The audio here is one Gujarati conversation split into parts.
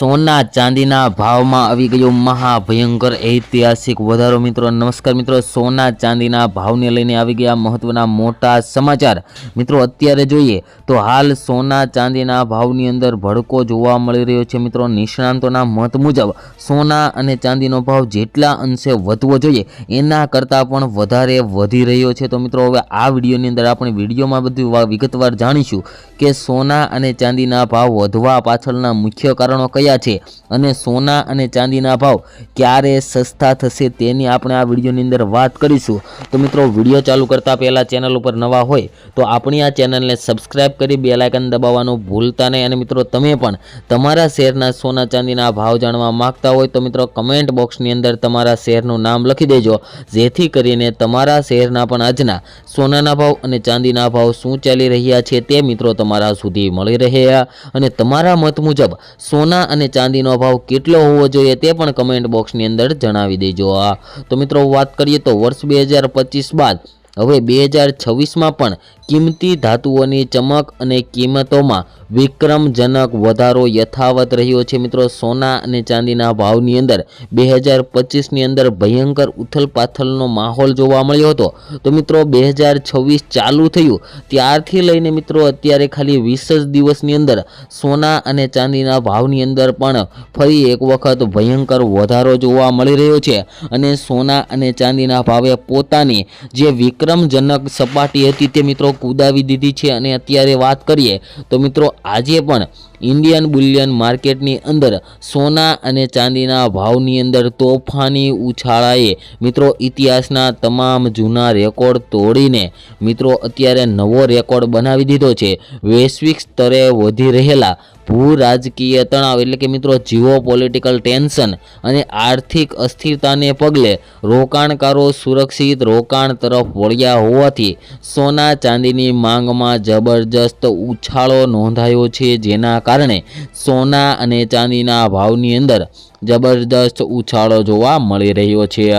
सोना चांदीना भावमां आवी गयो महाभयंकर ऐतिहासिक વધારો। મિત્રો नमस्कार મિત્રો, सोना चांदीना भावने लईने आवी गया महत्वना मोटा समाचार। મિત્રો અત્યારે જોઈએ તો हाल सोना चांदीना भावनी अंदर भड़को जोवा मळी रह्यो छे। મિત્રો નિષ્ણાંતોના મત મુજબ સોના અને ચાંદીનો ભાવ જેટલા અંશે વધવો જોઈએ એના કરતાં પણ વધારે વધી રહ્યો છે। તો મિત્રો હવે આ વિડીયોની અંદર આપણે વિડીયોમાં બધું વિગતવાર જાણીશું કે સોના અને ચાંદીના ભાવ વધવા પાછળના મુખ્ય કારણો કયા છે અને સોના અને ચાંદીના ભાવ ક્યારે સસ્તા થશે તેની આપણે આ વિડીયોની અંદર વાત કરીશું। તો મિત્રો વિડીયો ચાલુ કરતા પહેલા ચેનલ ઉપર નવા હોય તો આપણી આ ચેનલને સબસ્ક્રાઇબ કરી બેલ આઇકન દબાવવાનું ભૂલતા નહીં। અને મિત્રો તમે પણ તમારા શહેરના સોના ચાંદીના ભાવ જાણવા માંગતા હોય તો મિત્રો કમેન્ટ બોક્સની અંદર તમારા શહેરનું નામ લખી દેજો, જેથી કરીને તમારા શહેરના પણ આજના સોનાના ભાવ અને ચાંદીના ભાવ શું ચાલી રહ્યા છે તે મિત્રો તમારા સુધી મળી રહે। અને તમારા મત મુજબ સોના અને ચાંદીનો ભાવ કેટલો હોવો જોઈએ તે પણ કમેન્ટ બોક્સની અંદર જણાવી દેજો। તો મિત્રો વાત કરીએ તો વર્ષ 2025 બાદ હવે 2026માં પણ કિંમતી ધાતુઓની ચમક અને કિંમતોમાં વિક્રમજનક વધારો યથાવત રહ્યો છે। મિત્રો સોના અને ચાંદીના ભાવની અંદર 2025ની અંદર ભયંકર ઉથલપાથલનો માહોલ જોવા મળ્યો હતો। તો મિત્રો 2026 ચાલુ થયું ત્યારથી લઈને મિત્રો અત્યારે ખાલી 20 જ દિવસની અંદર સોના અને ચાંદીના ભાવની અંદર પણ ફરી એક વખત ભયંકર વધારો જોવા મળી રહ્યો છે। અને સોના અને ચાંદીના ભાવે પોતાની જે વિક્રમજનક સપાટી હતી તે મિત્રો કુદાવી દીધી છે। અને અત્યારે વાત કરીએ તો મિત્રો આજે પણ ઇન્ડિયન બુલિયન માર્કેટની અંદર સોના અને ચાંદીના ભાવની અંદર તોફાની ઉછાળાએ મિત્રો ઇતિહાસના તમામ જૂના રેકોર્ડ તોડીને મિત્રો અત્યારે નવો રેકોર્ડ બનાવી દીધો છે। વૈશ્વિક સ્તરે વધી રહેલા ભૂ રાજકીય તણાવ એટલે કે મિત્રો જીઓ પોલિટિકલ ટેન્શન અને આર્થિક અસ્થિરતાને પગલે રોકાણકારો સુરક્ષિત રોકાણ તરફ વળ્યા હોવાથી સોના ચાંદીની માંગમાં જબરજસ્ત ઉછાળો નોંધાયો છે, જેના કારણે સોના અને ચાંદીના ભાવની અંદર જબરદસ્ત ઉછાળો જોવા મળી રહ્યો છે।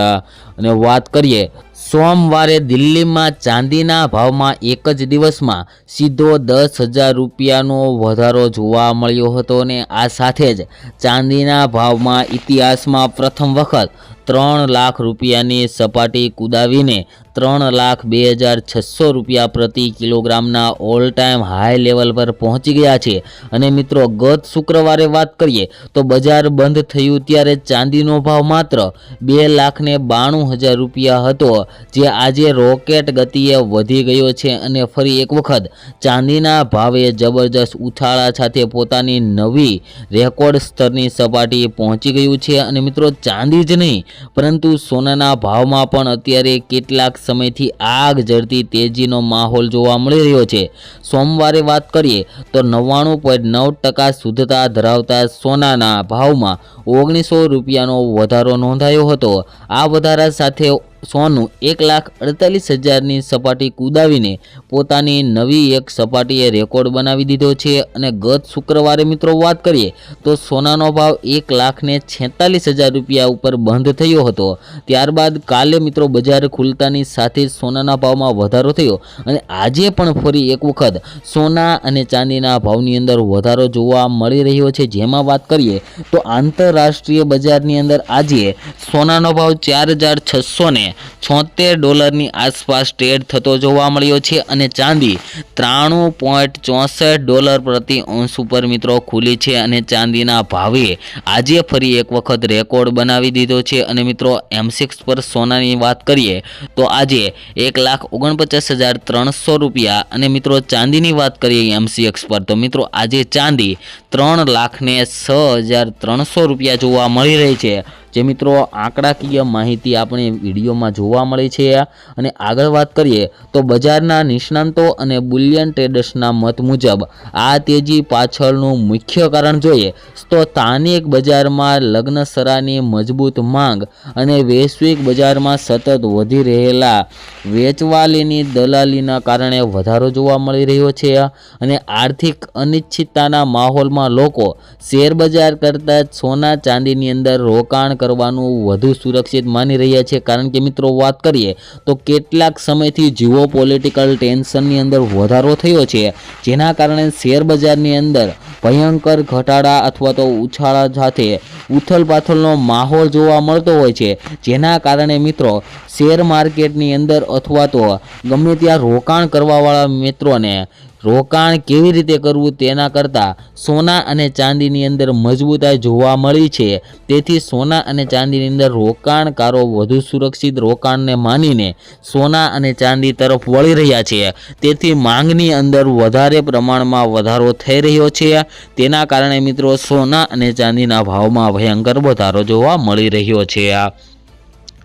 અને વાત કરીએ સોમવારે દિલ્હીમાં ચાંદીના ભાવમાં એક જ દિવસમાં સીધો 10,000 રૂપિયાનો વધારો જોવા મળ્યો હતો। અને આ સાથે જ ચાંદીના ભાવમાં ઇતિહાસમાં પ્રથમ વખત 3 લાખ રૂપિયાની સપાટી કુદાવીને 3,02,600 રૂપિયા પ્રતિ કિલોગ્રામના ઓલ ટાઈમ હાઈ લેવલ પર પહોંચી ગયા છે। અને મિત્રો ગત શુક્રવારે વાત કરીએ તો બજાર બંધ થયું ત્યારે ચાંદીનો ભાવ માત્ર 2,92,000 રૂપિયા હતો, જે આજે રોકેટ ગતિએ વધી ગયો છે અને ફરી એક વખત ચાંદીના ભાવે જબરજસ્ત ઉછાળા સાથે પોતાની નવી રેકોર્ડ સ્તરની સપાટી પહોંચી ગયું છે। અને મિત્રો ચાંદી જ નહીં પરંતુ સોનાના ભાવમાં પણ અત્યારે કેટલાક સમયથી આગ ઝરતી તેજીનો માહોલ જોવા મળી રહ્યો છે। સોમવારે વાત કરીએ તો 99.9% શુદ્ધતા ધરાવતા સોનાના ભાવમાં 1,900 રૂપિયાનો વધારો નોંધાયો હતો। આ વધારા સાથે સોનું 1,48,000ની સપાટી કુદાવીને પોતાની નવી એક સપાટીએ રેકોર્ડ બનાવી દીધો છે। અને ગત શુક્રવારે મિત્રો વાત કરીએ તો સોનાનો ભાવ 1,46,000 રૂપિયા ઉપર બંધ થયો હતો। ત્યારબાદ કાલે મિત્રો બજાર ખુલતાની સાથે સોનાના ભાવમાં વધારો થયો અને આજે પણ ફરી એક વખત સોના અને ચાંદીના ભાવની અંદર વધારો જોવા મળી રહ્યો છે। જેમાં વાત કરીએ તો આંતરરાષ્ટ્રીય બજારની અંદર આજે સોનાનો ભાવ $4,676ની આસપાસ ટ્રેડ થતો જોવા મળ્યો છે અને ચાંદી $93.64 પ્રતિ ઓન્સ ઉપર મિત્રો ખુલી છે। અને ચાંદીના ભાવે આજે ફરી એક વખત રેકોર્ડ બનાવી દીધો છે। અને મિત્રો M6 પર સોનાની વાત કરીએ તો આજે 1,49,300 રૂપિયા અને મિત્રો ચાંદીની વાત કરીએ MCX પર તો મિત્રો આજે ચાંદી 3,06,300 રૂપિયા જોવા મળી રહી છે। જે મિત્રો આંકડાકીય માહિતી આપણે વિડીયોમાં જોવા મળી છે। અને આગળ વાત કરીએ તો બજારના નિષ્ણાંતો અને બુલિયન ટ્રેડર્સના મત મુજબ આ તેજી પાછળનું મુખ્ય કારણ જોઈએ તો સ્થાનિક બજારમાં લગ્નસરાની મજબૂત માંગ અને વૈશ્વિક બજારમાં સતત વધી રહેલા વેચવાલીની દલાલીના કારણે વધારો જોવા મળી રહ્યો છે। અને આર્થિક અનિશ્ચિતતાના માહોલમાં લોકો શેર બજાર કરતાં સોના ચાંદીની અંદર રોકાણ કરવાનું વધુ સુરક્ષિત માની રહ્યા છે, કારણ કે મિત્રો વાત કરીએ તો કેટલાક સમયથી જીઓપોલિટિકલ ટેન્શનની અંદર વધારો થયો છે, જેના કારણે શેર બજારની અંદર ભયંકર ઘટાડા અથવા તો ઉછાળા સાથે ઉથલપાથલનો માહોલ જોવા મળતો હોય છે, જેના કારણે મિત્રો શેર માર્કેટની અંદર અથવા તો ગમે ત્યાં રોકાણ કરવાવાળા મિત્રોને રોકાણ કેવી રીતે કરવું તેના કરતાં સોના અને ચાંદીની અંદર મજબૂતાઈ જોવા મળી છે। તેથી સોના અને ચાંદીની અંદર રોકાણકારો વધુ સુરક્ષિત રોકાણને માનીને સોના અને ચાંદી તરફ વળી રહ્યા છે। તેથી માંગની અંદર વધારે પ્રમાણમાં વધારો થઈ રહ્યો છે, તેના કારણે મિત્રો સોના અને ચાંદીના ભાવમાં ભયંકર વધારો જોવા મળી રહ્યો છે।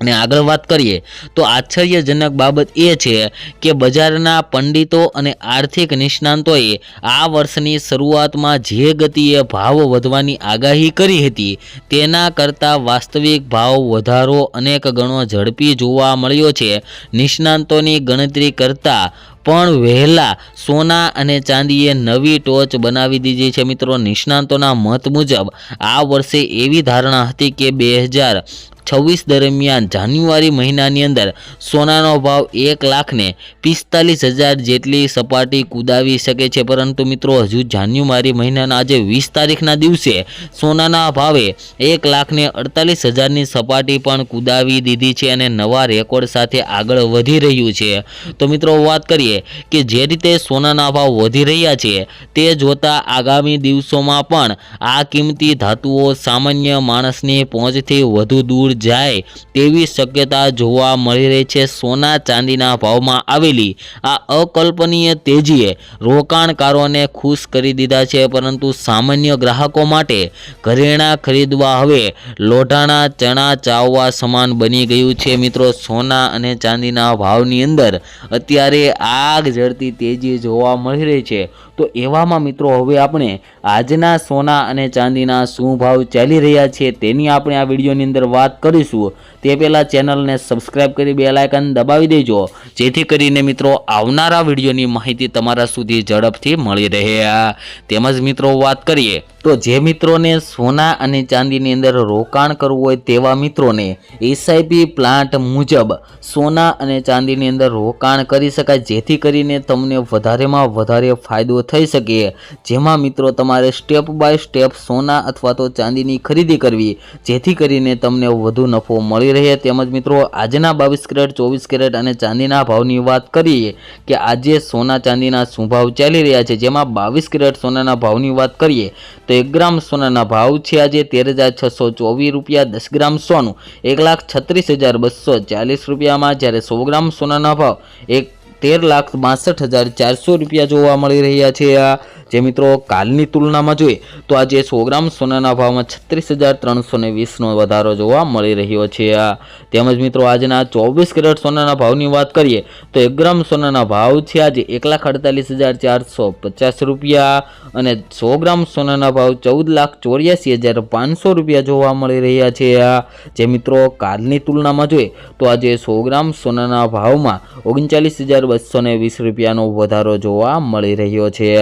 અને આગળ વાત કરીએ તો આશ્ચર્યજનક બાબત એ છે કે બજારના પંડિતો અને આર્થિક નિષ્ણાંતોએ આ વર્ષની શરૂઆતમાં જે ગતિએ ભાવ વધવાની આગાહી કરી હતી તેના કરતાં વાસ્તવિક ભાવ વધારો અનેક ગણો ઝડપી જોવા મળ્યો છે। નિષ્ણાંતોની ગણતરી કરતાં પણ વહેલા સોના અને ચાંદીએ નવી ટોચ બનાવી દીધી છે। મિત્રો, નિષ્ણાંતોના મત મુજબ આ વર્ષે એવી ધારણા હતી કે 2026 દરમિયાન જાન્યુઆરી મહિનાની અંદર સોનાનો ભાવ 1,45,000 જેટલી સપાટી કૂદાવી શકે છે, પરંતુ મિત્રો હજુ જાન્યુઆરી મહિનાના આજે 20 તારીખના દિવસે સોનાના ભાવે 1,48,000ની સપાટી પણ કૂદાવી દીધી છે અને નવા રેકોર્ડ સાથે આગળ વધી રહ્યું છે। તો મિત્રો વાત કરીએ કે જે રીતે સોનાના ભાવ વધી રહ્યા છે તે જોતા આગામી દિવસોમાં પણ આ કિંમતી ધાતુઓ સામાન્ય માણસની પહોંચથી વધુ દૂર જાય તેવી શક્યતા જોવા મળી રહી છે। સોના ચાંદીના ભાવમાં આવેલી આ અકલ્પનીય તેજીએ રોકાણકારોને ખુશ કરી દીધા છે, પરંતુ સામાન્ય ગ્રાહકો માટે ઘરેણાં ખરીદવા હવે લોઢાના ચણા ચાવવા સમાન બની ગયું છે। મિત્રો, સોના અને ચાંદીના ભાવની અંદર અત્યારે આગ ઝરતી તેજી જોવા મળી રહી છે। તો એવામાં મિત્રો હવે આપણે આજના સોના અને ચાંદીના શું ભાવ ચાલી રહ્યા છે તેની આપણે આ વિડીયોની અંદર વાત કરીશું। તે પહેલાં ચેનલને સબસ્ક્રાઈબ કરી બેલ આઇકન દબાવી દેજો, જેથી કરીને મિત્રો આવનારા વિડીયોની માહિતી તમારા સુધી ઝડપથી મળી રહે। તેમજ મિત્રો વાત કરીએ તો જે મિત્રોને સોના અને ચાંદીની અંદર રોકાણ કરવું હોય તેવા મિત્રોને એસઆઈપી પ્લાન્ટ મુજબ સોના અને ચાંદીની અંદર રોકાણ કરી શકાય, જેથી કરીને તમને વધારેમાં વધારે ફાયદો થઈ શકે। જેમાં મિત્રો તમારે સ્ટેપ બાય સ્ટેપ સોના અથવા તો ચાંદીની ખરીદી કરવી, જેથી કરીને તમને વધુ નફો મળી રહે। તેમજ મિત્રો આજના 22 કેરેટ 24 કેરેટ અને ચાંદીના ભાવની વાત કરીએ કે આજે સોના ચાંદીના શું ભાવ ચાલી રહ્યા છે, જેમાં 22 કેરેટ સોનાના ભાવની વાત કરીએ તો 1 ગ્રામ સોનાના ભાવ છે આજે 13,624 રૂપિયા। 10 ગ્રામ સોનું 1,36,240 રૂપિયામાં, જ્યારે 100 ગ્રામ સોનાના ભાવ 13,62,400 રૂપિયા જોવા મળી રહ્યા છે। જે મિત્રો કાલની તુલનામાં જોઈએ તો આજે 100 ગ્રામ સોનાના ભાવમાં 36,320નો વધારો જોવા મળી રહ્યો છે। તેમજ મિત્રો આજના 24 કેરેટ સોનાના ભાવની વાત કરીએ તો 1 ગ્રામ સોનાના ભાવ છે આજે 1,48,450 રૂપિયા અને 100 ગ્રામ સોનાના ભાવ 14,84,500 રૂપિયા જોવા મળી રહ્યા છે। જે મિત્રો કાલની તુલનામાં જોઈએ તો આજે 100 ગ્રામ સોનાના ભાવમાં 39,220 રૂપિયાનો વધારો જોવા મળી રહ્યો છે।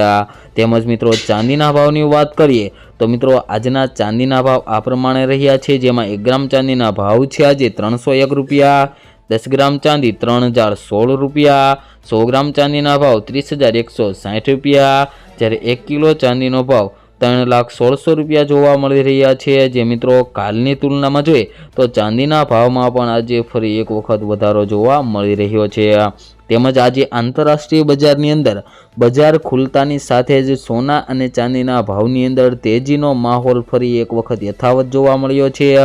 તેમજ મિત્રો ચાંદીના ભાવની વાત કરીએ તો મિત્રો આજના ચાંદીના ભાવ આ પ્રમાણે રહ્યા છે, જેમાં 1 ગ્રામ ચાંદીના ભાવ છે આજે 301 રૂપિયા। 10 ગ્રામ ચાંદી 3,016 રૂપિયા। 100 ગ્રામ ચાંદીના ભાવ 30,160 રૂપિયા, જ્યારે 1 કિલો ચાંદીનો ભાવ 3,16,000 રૂપિયા જોવા મળી રહ્યા છે। જે મિત્રો કાલની તુલનામાં જોઈએ તો ચાંદીના ભાવમાં પણ આજે ફરી એક વખત વધારો જોવા મળી રહ્યો છે। તેમજ આજે આંતરરાષ્ટ્રીય બજારની અંદર બજાર ખુલતાની સાથે જ સોના અને ચાંદીના ભાવની અંદર તેજીનો માહોલ ફરી એક વખત યથાવત જોવા મળ્યો છે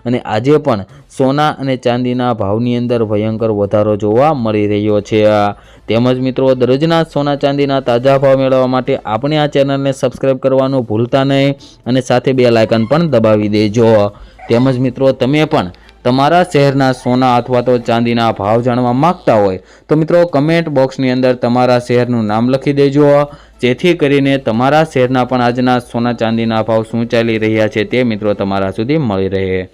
અને આજે પણ સોના અને ચાંદીના ભાવની અંદર ભયંકર વધારો જોવા મળી રહ્યો છે। તેમજ મિત્રો દરરોજના સોના ચાંદીના તાજા ભાવ મેળવવા માટે આપણે આ ચેનલને સબસ્ક્રાઈબ કરવાનું ભૂલતા નહીં અને સાથે બેલ આઇકન પણ દબાવી દેજો। તેમજ મિત્રો તમે પણ તમારા શહેરના સોના અથવા તો ચાંદીના ભાવ જાણવા માંગતા હોય તો મિત્રો કમેન્ટ બોક્સની અંદર તમારા શહેરનું નામ લખી દેજો, જેથી કરીને તમારા શહેરના પણ આજના સોના ચાંદીના ભાવ શું ચાલી રહ્યા છે તે મિત્રો તમારા સુધી મળી રહે।